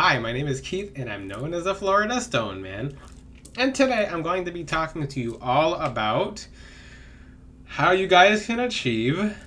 Hi, my name is Keith, and I'm known as the Florida Stone Man. And today I'm going to be talking to you all about how you guys can achieve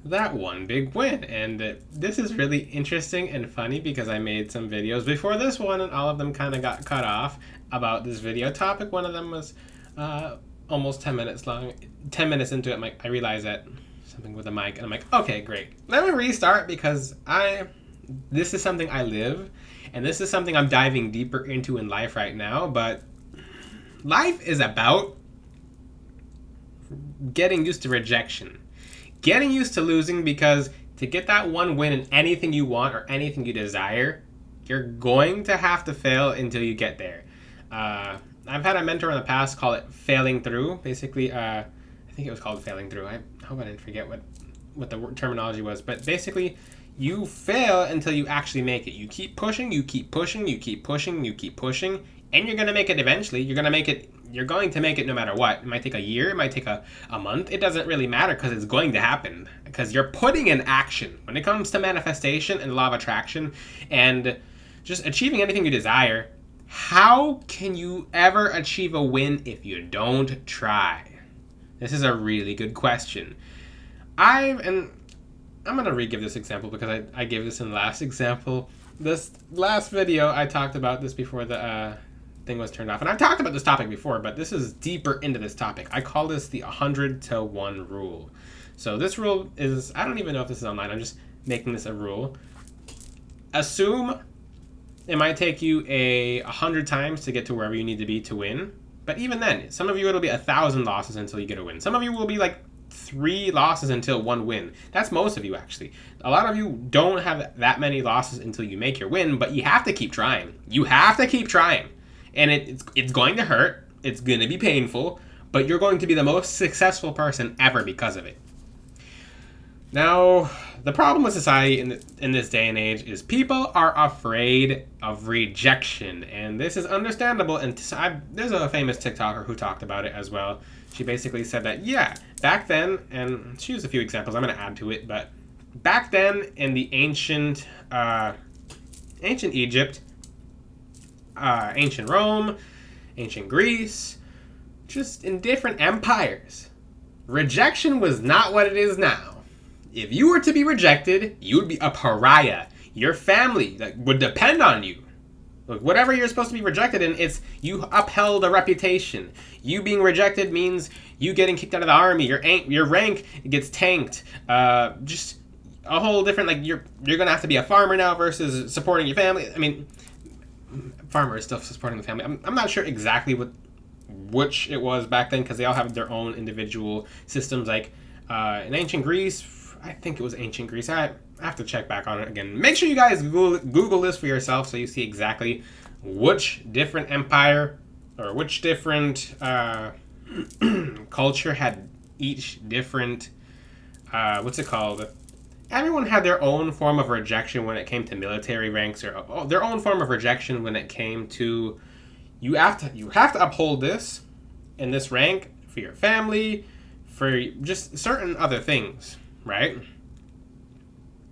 that one big win. And this is really interesting and funny because I made some videos before this one, and all of them kind of got cut off about this video topic. One of them was almost 10 minutes long. 10 minutes into it, I realized that something with the mic, and I'm like, okay, great. Let me restart because this is something I live, and this is something I'm diving deeper into in life right now. But life is about getting used to rejection, getting used to losing, because to get that one win in anything you want or anything you desire, you're going to have to fail until you get there. I've had a mentor in the past call it failing through. Basically, I think it was called failing through. I hope I didn't forget what the terminology was. But basically, you fail until you actually make it. You keep pushing, you keep pushing, you keep pushing, you keep pushing, and you're going to make it eventually. You're going to make it no matter what. It might take a year, it might take a month. It doesn't really matter because it's going to happen. Because you're putting in action. When it comes to manifestation and law of attraction and just achieving anything you desire, how can you ever achieve a win if you don't try? This is a really good question. I'm going to re-give this example because I gave this in the last example. This last video, I talked about this before the thing was turned off. And I've talked about this topic before, but this is deeper into this topic. I call this the 100-to-1 rule. So this rule is, I don't even know if this is online. I'm just making this a rule. Assume it might take you 100 times to get to wherever you need to be to win. But even then, some of you it'll be 1,000 losses until you get a win. Some of you will be like 3 losses until 1 win. That's most of you, actually. A lot of you don't have that many losses until you make your win, but you have to keep trying. You have to keep trying. And it's going to hurt. It's going to be painful, but you're going to be the most successful person ever because of it. Now, the problem with society in this day and age is people are afraid of rejection, and this is understandable. And there's a famous TikToker who talked about it as well. She basically said that, yeah, back then, and she used a few examples, I'm going to add to it, but back then in the ancient Egypt, ancient Rome, ancient Greece, just in different empires, rejection was not what it is now. If you were to be rejected, you would be a pariah. Your family would depend on you. Look, whatever you're supposed to be rejected in, it's you upheld a reputation. You being rejected means you getting kicked out of the army. Your rank gets tanked. Just a whole different, like, you're gonna have to be a farmer now versus supporting your family. I mean, farmer is still supporting the family. I'm not sure exactly which it was back then because they all have their own individual systems. Like in ancient Greece, I think it was ancient Greece. I have to check back on it again. Make sure you guys Google this for yourself so you see exactly which different empire or which different culture had each different, what's it called? Everyone had their own form of rejection when it came to military ranks, or their own form of rejection when it came to you have to uphold this in this rank for your family, for just certain other things. Right?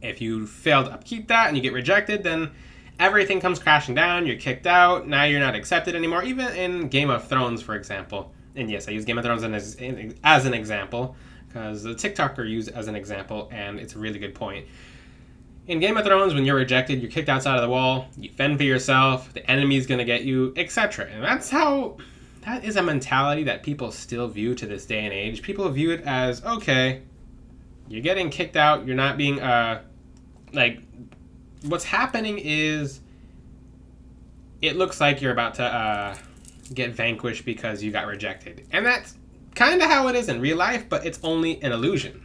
If you fail to upkeep that and you get rejected, then everything comes crashing down. You're kicked out. Now you're not accepted anymore. Even in Game of Thrones, for example. And yes, I use Game of Thrones as an example because the TikToker used it as an example, and it's a really good point. In Game of Thrones, when you're rejected, you're kicked outside of the wall. You fend for yourself. The enemy's going to get you, etc. And that is a mentality that people still view to this day and age. People view it as, okay, you're getting kicked out. You're not being, what's happening is it looks like you're about to get vanquished because you got rejected. And that's kind of how it is in real life, but it's only an illusion.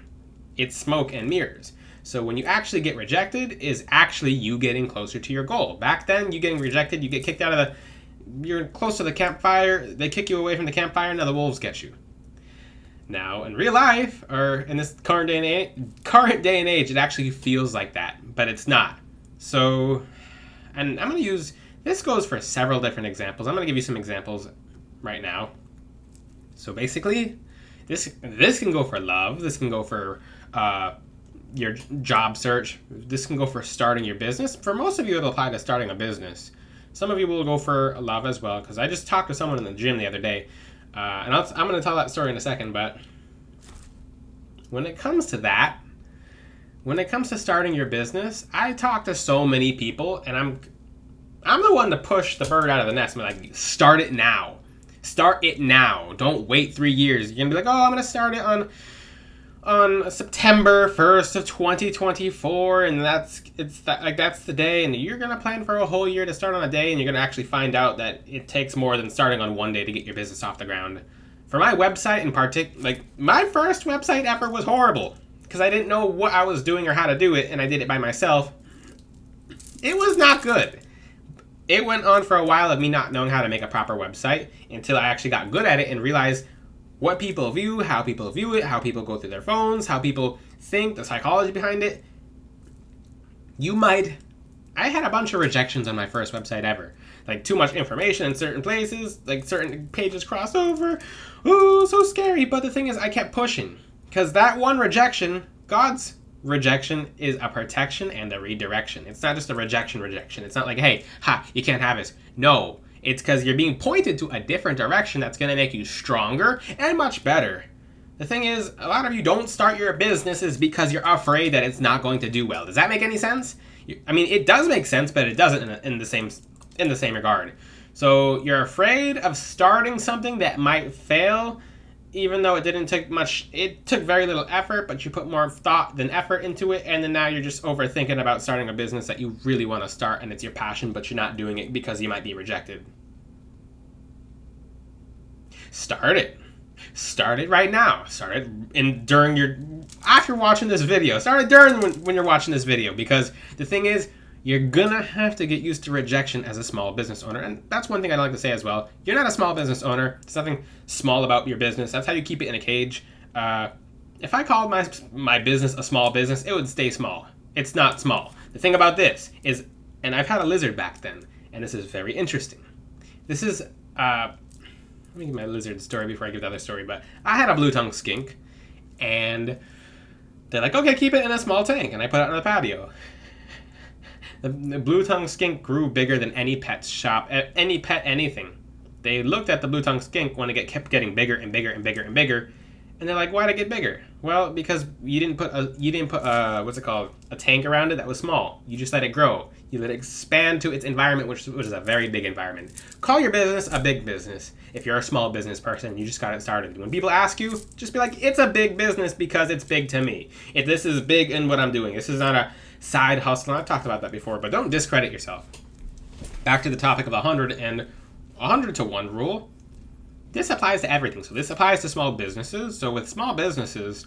It's smoke and mirrors. So when you actually get rejected is actually you getting closer to your goal. Back then, you getting rejected, you get kicked out of you're close to the campfire, they kick you away from the campfire, now the wolves get you. Now, in real life, or in this current day and age, it actually feels like that, but it's not. So, and I'm going to use, this goes for several different examples. I'm going to give you some examples right now. So basically, this can go for love. This can go for your job search. This can go for starting your business. For most of you, it'll apply to starting a business. Some of you will go for love as well, because I just talked to someone in the gym the other day, and I'm going to tell that story in a second, but when it comes to that, when it comes to starting your business, I talk to so many people, and I'm the one to push the bird out of the nest. I'm like, start it now. Start it now. Don't wait 3 years. You're going to be like, oh, I'm going to start it on September 1st of 2024, and that's the day, and you're going to plan for a whole year to start on a day, and you're going to actually find out that it takes more than starting on one day to get your business off the ground. For my website in particular, like, my first website ever was horrible because I didn't know what I was doing or how to do it, and I did it by myself. It was not good. It went on for a while of me not knowing how to make a proper website until I actually got good at it and realized what people view, how people view it, how people go through their phones, how people think, the psychology behind it. I had a bunch of rejections on my first website ever. Like, too much information in certain places, like certain pages cross over. Ooh, so scary. But the thing is, I kept pushing. Because that one rejection, God's rejection, is a protection and a redirection. It's not just a rejection. It's not like, hey, you can't have it. No. It's because you're being pointed to a different direction that's going to make you stronger and much better. The thing is, a lot of you don't start your businesses because you're afraid that it's not going to do well. Does that make any sense? I mean, it does make sense, but it doesn't in the same regard. So you're afraid of starting something that might fail, even though it didn't take much. It took very little effort, but you put more thought than effort into it, and then now you're just overthinking about starting a business that you really want to start, and it's your passion, but you're not doing it because you might be rejected. Start it. Start it right now. Start it after watching this video. Start it during when you're watching this video, because the thing is, you're gonna have to get used to rejection as a small business owner. And that's one thing I'd like to say as well. You're not a small business owner. There's nothing small about your business. That's how you keep it in a cage. If I called my business a small business, it would stay small. It's not small. The thing about this is, and I've had a lizard back then, and this is very interesting. This is, let me give my lizard story before I give the other story, but I had a blue-tongued skink, and they're like, okay, keep it in a small tank, and I put it on the patio. The blue-tongued skink grew bigger than any pet shop, any pet anything. They looked at the blue-tongued skink when it kept getting bigger and bigger and bigger and bigger, and they're like, why'd it get bigger? Well, because you didn't put a tank around it that was small. You just let it grow. You let it expand to its environment, which is a very big environment. Call your business a big business. If you're a small business person, you just got it started. When people ask you, just be like, it's a big business because it's big to me. If this is big in what I'm doing, this is not a side hustle. I've talked about that before, but don't discredit yourself. Back to the topic of 100 and 100 to 1 rule. This applies to everything. So this applies to small businesses. So with small businesses,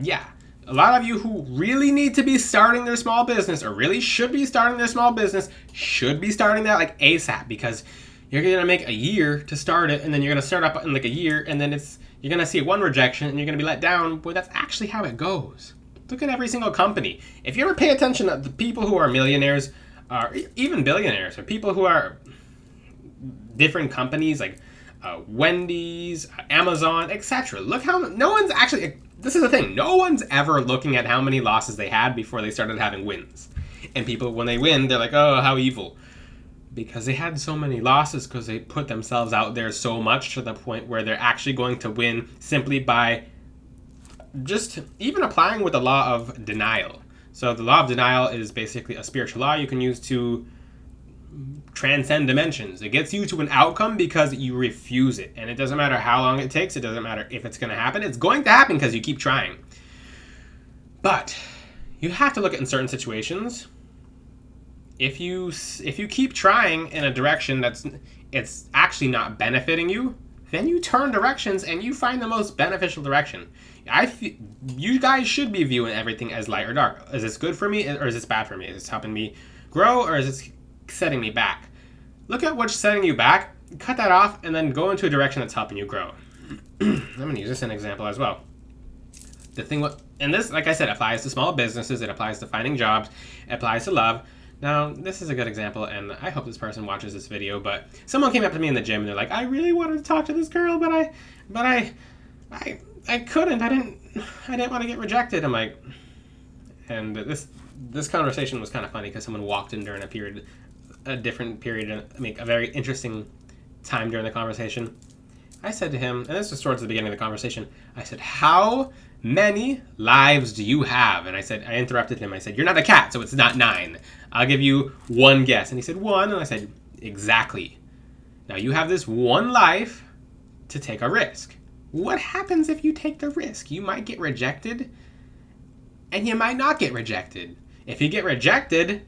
yeah, a lot of you who really need to be starting their small business or really should be starting their small business should be starting that like ASAP, because you're going to make a year to start it, and then you're going to start up in like a year, and then you're going to see one rejection and you're going to be let down. Boy, that's actually how it goes. Look at every single company. If you ever pay attention to the people who are millionaires, or even billionaires, or people who are different companies like Wendy's, Amazon, etc. Look how no one's actually. This is the thing. No one's ever looking at how many losses they had before they started having wins. And people, when they win, they're like, "Oh, how evil!" Because they had so many losses because they put themselves out there so much to the point where they're actually going to win simply by just even applying with the law of denial. So the law of denial is basically a spiritual law you can use to transcend dimensions. It gets you to an outcome because you refuse it. And it doesn't matter how long it takes. It doesn't matter if it's going to happen. It's going to happen because you keep trying. But you have to look at in certain situations. If you keep trying in a direction it's actually not benefiting you, then you turn directions and you find the most beneficial direction. You guys should be viewing everything as light or dark. Is this good for me or is this bad for me? Is this helping me grow or is this setting me back? Look at what's setting you back, cut that off, and then go into a direction that's helping you grow. I'm going to use this as an example as well. And this, like I said, applies to small businesses, it applies to finding jobs, it applies to love. Now, this is a good example, and I hope this person watches this video, but someone came up to me in the gym, and they're like, I really wanted to talk to this girl, but I couldn't. I didn't I didn't want to get rejected. I'm like, and this conversation was kind of funny because someone walked in during a different period, a very interesting time during the conversation. I said to him, and this was towards the beginning of the conversation, I said, how many lives do you have? And I interrupted him. I said, you're not a cat, so it's not 9. I'll give you one guess. And he said, 1. And I said, exactly. Now you have this one life to take a risk. What happens if you take the risk? You might get rejected, and you might not get rejected. If you get rejected,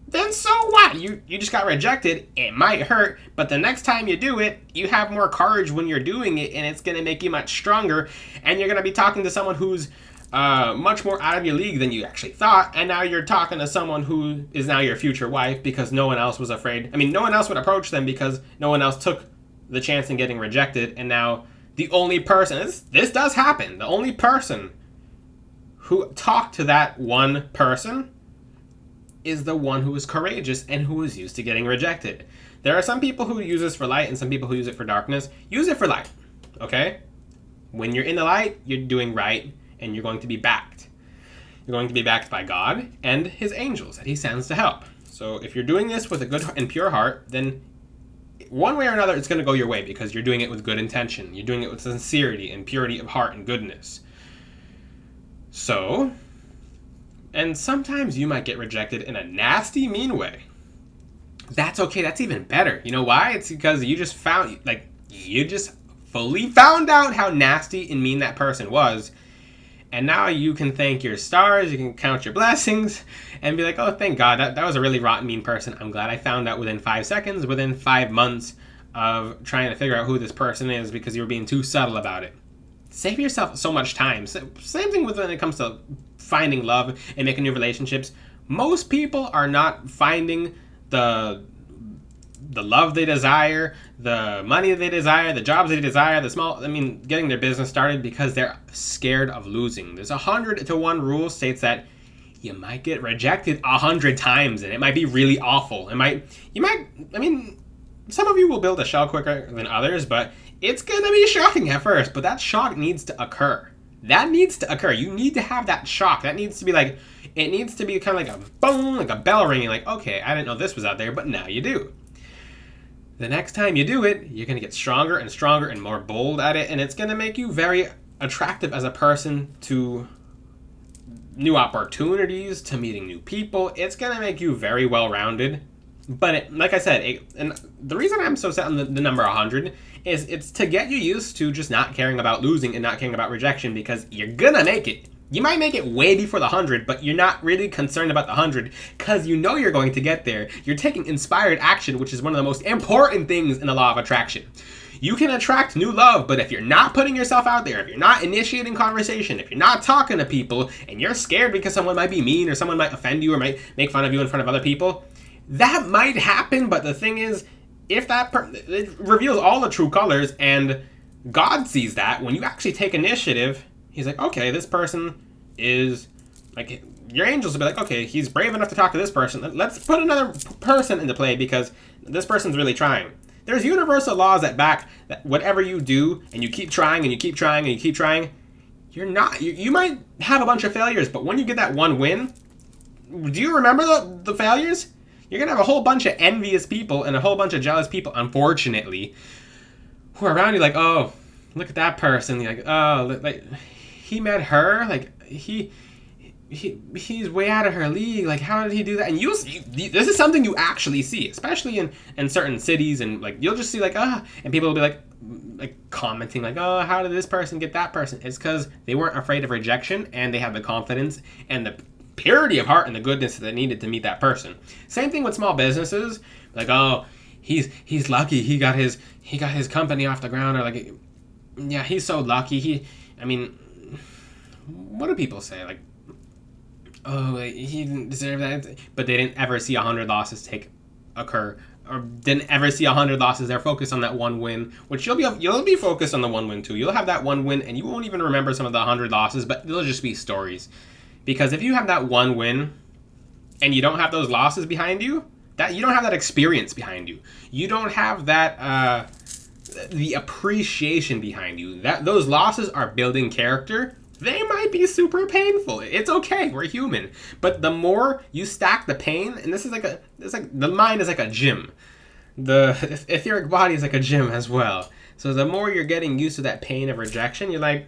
then so what? You just got rejected. It might hurt, but the next time you do it, you have more courage when you're doing it, and it's going to make you much stronger, and you're going to be talking to someone who's much more out of your league than you actually thought, and now you're talking to someone who is now your future wife because no one else was afraid. I mean, no one else would approach them because no one else took the chance in getting rejected, and now the only person, this does happen, the only person who talked to that one person is the one who is courageous and who is used to getting rejected. There are some people who use this for light and some people who use it for darkness. Use it for light, okay? When you're in the light, you're doing right and you're going to be backed. You're going to be backed by God and his angels that he sends to help. So if you're doing this with a good and pure heart, then one way or another, it's going to go your way because you're doing it with good intention. You're doing it with sincerity and purity of heart and goodness. So, and sometimes you might get rejected in a nasty, mean way. That's okay. That's even better. You know why? It's because you just fully found out how nasty and mean that person was. And now you can thank your stars, you can count your blessings, and be like, oh, thank God, that was a really rotten, mean person. I'm glad I found out within 5 seconds, within 5 months of trying to figure out who this person is because you were being too subtle about it. Save yourself so much time. Same thing when it comes to finding love and making new relationships. Most people are not finding the love they desire, the money they desire, the jobs they desire, getting their business started because they're scared of losing. There's 100-to-1 rule states that you might get rejected 100 times and it might be really awful. Some of you will build a shell quicker than others, but it's going to be shocking at first, but that shock needs to occur. That needs to occur. You need to have that shock. That needs to be kind of like a boom, like a bell ringing, like, okay, I didn't know this was out there, but now you do. The next time you do it, you're going to get stronger and stronger and more bold at it, and it's going to make you very attractive as a person to new opportunities, to meeting new people. It's going to make you very well-rounded. But like I said, and the reason I'm so set on the number 100 is it's to get you used to just not caring about losing and not caring about rejection because you're going to make it. You might make it way before the 100, but you're not really concerned about the 100 because you know you're going to get there. You're taking inspired action, which is one of the most important things in the law of attraction. You can attract new love, but if you're not putting yourself out there, if you're not initiating conversation, if you're not talking to people, and you're scared because someone might be mean or someone might offend you or might make fun of you in front of other people, that might happen, but the thing is, if it reveals all the true colors, and God sees that, when you actually take initiative, he's like, okay, this person is, like, your angels will be like, okay, he's brave enough to talk to this person. Let's put another person into play because this person's really trying. There's universal laws that back that whatever you do, and you keep trying, and you keep trying, and you keep trying, you might have a bunch of failures, but when you get that one win, do you remember the failures? You're going to have a whole bunch of envious people and a whole bunch of jealous people, unfortunately, who are around you like, oh, look at that person. You're like, oh, like, he met her? Like, he's way out of her league. Like, how did he do that? And this is something you actually see, especially in certain cities. And, like, you'll just see, like, and people will be, like commenting, like, oh, how did this person get that person? It's because they weren't afraid of rejection, and they had the confidence and the purity of heart and the goodness that they needed to meet that person. Same thing with small businesses. Like, oh, he's lucky he got his company off the ground, or like, yeah, he's so lucky. What do people say? Like, oh, he didn't deserve that, but they didn't ever see 100 losses occur, or didn't ever see 100 losses. They're focused on that one win, which you'll be focused on the one win too. You'll have that one win, and you won't even remember some of the 100 losses, but they'll just be stories. Because if you have that one win and you don't have those losses behind you, that you don't have that experience behind you. You don't have that the appreciation behind you. Those losses are building character, They might be super painful. It's okay. We're human. But the more you stack the pain, and it's like the mind is like a gym. The etheric body is like a gym as well. So the more you're getting used to that pain of rejection, you're like,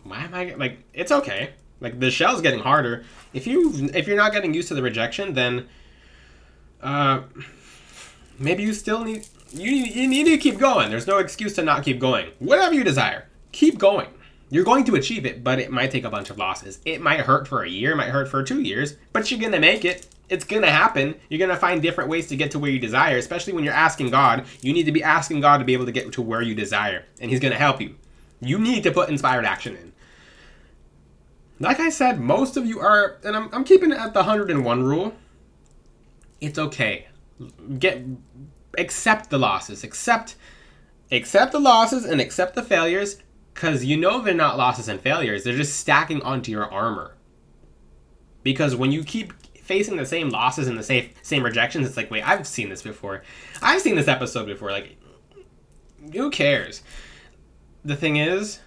why am I like? It's okay. Like the shell's getting harder. If you're not getting used to the rejection, then maybe you still need you need to keep going. There's no excuse to not keep going. Whatever you desire, keep going. You're going to achieve it, but it might take a bunch of losses. It might hurt for a year, it might hurt for 2 years, but you're gonna make it. It's gonna happen. You're gonna find different ways to get to where you desire, especially when you're asking God. You need to be asking God to be able to get to where you desire, and He's gonna help you. You need to put inspired action in. Like I said, most of you are, and I'm keeping it at the 101 rule. It's okay. Accept the losses. Accept the losses and accept the failures, because you know they're not losses and failures. They're just stacking onto your armor. Because when you keep facing the same losses and the same rejections, it's like, wait, I've seen this before. I've seen this episode before. Like, who cares? The thing is,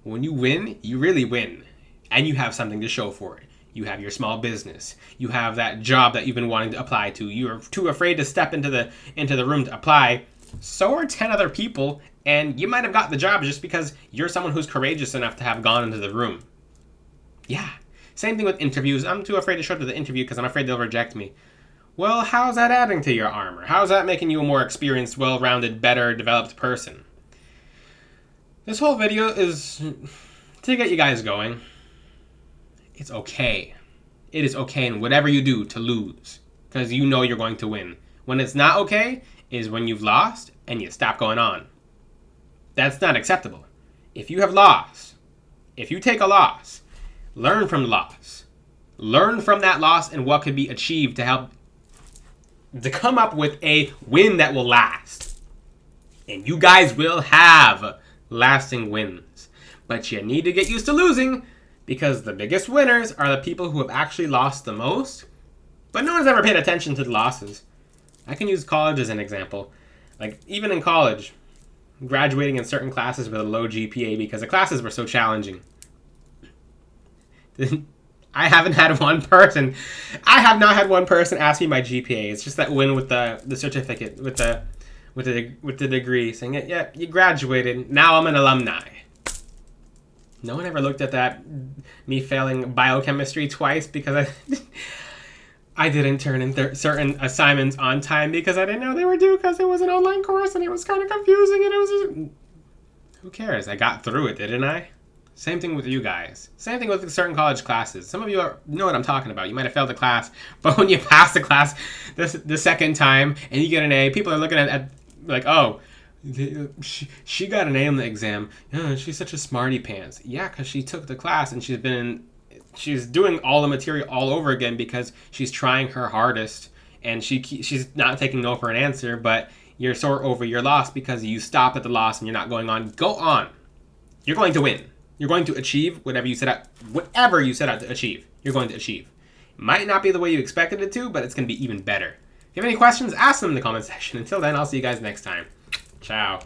when you win, you really win. And you have something to show for it. You have your small business. You have that job that you've been wanting to apply to. You're too afraid to step into the room to apply. So are 10 other people, and you might have got the job just because you're someone who's courageous enough to have gone into the room. Yeah. Same thing with interviews. I'm too afraid to show up to the interview because I'm afraid they'll reject me. Well, how's that adding to your armor? How's that making you a more experienced, well-rounded, better developed person? This whole video is to get you guys going. It's okay. It is okay in whatever you do to lose, because you know you're going to win. When it's not okay is when you've lost and you stop going on. That's not acceptable. If you have lost, if you take a loss, learn from the loss. Learn from that loss and what could be achieved to help to come up with a win that will last. And you guys will have lasting wins. But you need to get used to losing, because the biggest winners are the people who have actually lost the most, but no one's ever paid attention to the losses. I can use college as an example. Like, even in college, graduating in certain classes with a low GPA because the classes were so challenging. I have not had one person ask me my GPA. It's just that win with the certificate, with the degree, saying, yeah, you graduated, now I'm an alumni. No one ever looked at that, me failing biochemistry twice because I didn't turn in certain assignments on time because I didn't know they were due because it was an online course and it was kind of confusing and it was just... Who cares? I got through it, didn't I? Same thing with you guys. Same thing with certain college classes. Some of you know what I'm talking about. You might have failed the class, but when you pass the class the second time and you get an A, people are looking at like, oh, she got an A on the exam. Yeah, she's such a smarty pants. Yeah, because she took the class and she's doing all the material all over again because she's trying her hardest and she's not taking no for an answer. But you're sore over your loss because you stop at the loss and you're not going on. Go on. You're going to win. You're going to achieve whatever you set out to achieve. You're going to achieve. It might not be the way you expected it to, but it's going to be even better. If you have any questions, ask them in the comment section. Until then, I'll see you guys next time. Ciao.